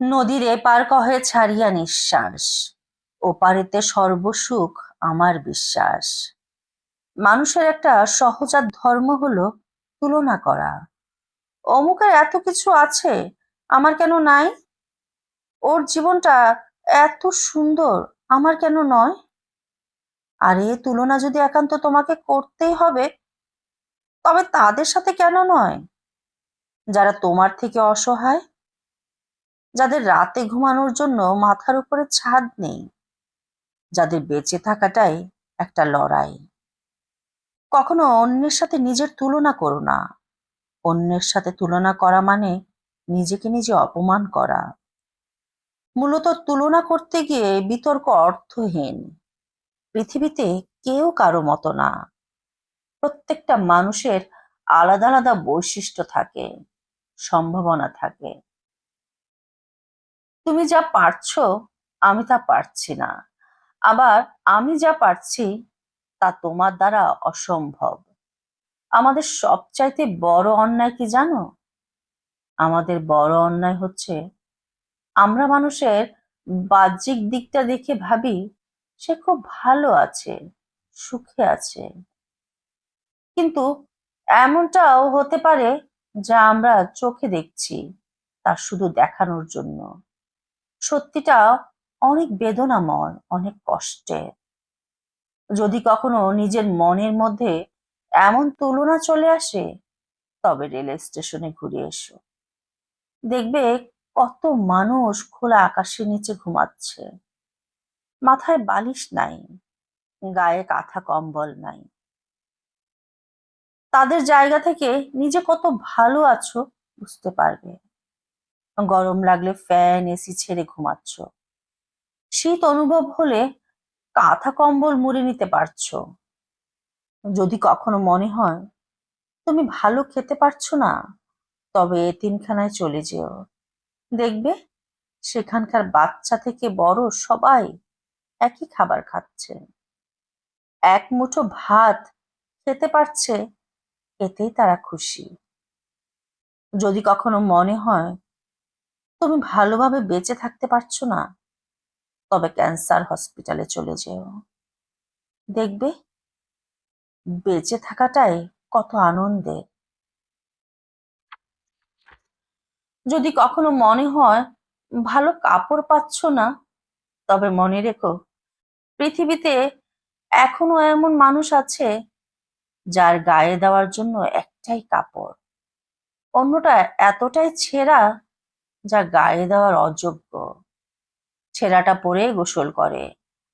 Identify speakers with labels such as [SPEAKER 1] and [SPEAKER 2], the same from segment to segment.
[SPEAKER 1] নদীর এপার কহে ছাড়িয়া নিঃশ্বাস, ওপারেতে সর্বসুখ আমার বিশ্বাস। মানুষের একটা সহজাত ধর্ম হলো তুলনা করা। অমুকের এত কিছু আছে, আমার কেন নাই? ওর জীবনটা এত সুন্দর, আমার কেন নয়? আরে তুলনা যদি একান্ত তোমাকে করতেই হবে, তবে তাদের সাথে কেন নয় যারা তোমার থেকে অসহায়, যাদের রাতে ঘুমানোর জন্য মাথার উপরে ছাদ নেই, যাদের বেঁচে থাকাটাই একটা লড়াই। কখনো অন্যের সাথে নিজের তুলনা করো না। অন্যের সাথে তুলনা করা মানে নিজেকে নিজে অপমান করা। মূলত তুলনা করতে গিয়ে বিতর্ক অর্থহীন। পৃথিবীতে কেউ কারো মতো না। প্রত্যেকটা মানুষের আলাদা আলাদা বৈশিষ্ট্য থাকে, সম্ভাবনা থাকে। তুমি যা পারছো আমি তা পারছি না, আবার আমি যা পারছি তা তোমার দ্বারা অসম্ভব। আমাদের সবচাইতে বড় অন্যায় কি জানো? আমাদের বড় অন্যায় হচ্ছে আমরা মানুষের বাহ্যিক দিকটা দেখে ভাবি সে খুব ভালো আছে, সুখে আছে। কিন্তু এমনটাও হতে পারে যা আমরা চোখে দেখছি তা শুধু দেখানোর জন্য। সত্যিটা অনেক বেদনাময়, অনেক কষ্টের। যদি কখনো নিজের মনের মধ্যে এমন তুলনা চলে আসে, তবে রেল স্টেশনে ঘুরে এসো। দেখবে কত মানুষ খোলা আকাশের নিচে ঘুমাচ্ছে, মাথায় বালিশ নাই, গায়ে কাঁথা কম্বল নাই। তাদের জায়গা থেকে নিজে কত ভালো আছো বুঝতে পারবে। গরম লাগলে ফ্যান এসি ছেড়ে ঘুমাচ্ছ, শীত অনুভব হলে কাঁথা কম্বল মুড়ে নিতে পারছো। যদি কখনো মনে হয় তুমি ভালো খেতে পারছো না, তবে এতিমখানায় চলে যেও। দেখবে সেখানকার বাচ্চা থেকে বড় সবাই একই খাবার খাচ্ছে, এক মুঠো ভাত খেতে পারছে, এতেই তারা খুশি। যদি কখনো মনে হয় তুমি ভালোভাবে বেঁচে থাকতে পারছো না, তবে ক্যান্সার হসপিটালে চলে যেও। দেখবে বেঁচে থাকাটাই কত আনন্দের। যদি কখনো মনে হয় ভালো কাপড় পাচ্ছ না, তবে মনে রেখো পৃথিবীতে এখনো এমন মানুষ আছে যার গায়ে দেওয়ার জন্য একটাই কাপড়, অন্যটা এতটাই ছেঁড়া যা গায়ে দেওয়ার অযোগ্য। ছেঁড়াটা পরে গোসল করে,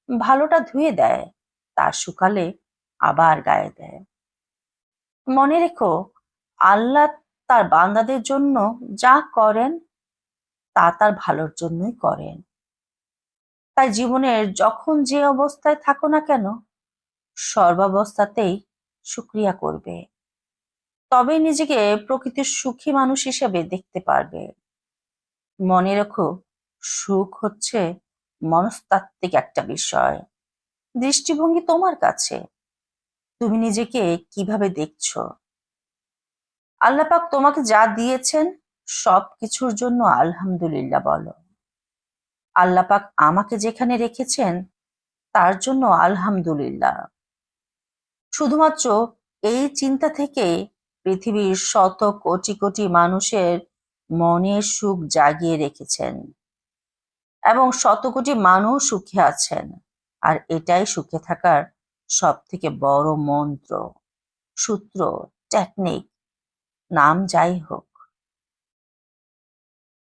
[SPEAKER 1] ভালোটা ধুয়ে দেয়, তার শুকালে আবার গায়ে দেয়। মনে রেখো আল্লাহ তার বান্দাদের জন্য যা করেন তা তার ভালোর জন্যই করেন। তাই জীবনের যখন যে অবস্থায় থাকো না কেন, সর্বাবস্থাতেই শুকরিয়া করবে। তবেই নিজেকে প্রকৃতির সুখী মানুষ হিসেবে দেখতে পারবে। মনে রেখো সুখ হচ্ছে মনস্তাত্ত্বিক একটা বিষয়। দৃষ্টিভঙ্গি তোমার কাছে, তুমি নিজেকে কিভাবে দেখছো। আল্লাহ পাক তোমাকে যা দিয়েছেন সব কিছুর জন্য আলহামদুলিল্লাহ বলো। আল্লাহ পাক আমাকে যেখানে রেখেছেন তার জন্য আলহামদুলিল্লাহ। শুধুমাত্র এই চিন্তা থেকে পৃথিবীর শত কোটি কোটি মানুষের মনের সুখ জাগিয়ে রেখেছেন, এবং শত কোটি মানুষ সুখে আছেন। আর এটাই সুখে থাকার সব থেকে বড় মন্ত্র, সূত্র, টেকনিক, নাম যাই হোক।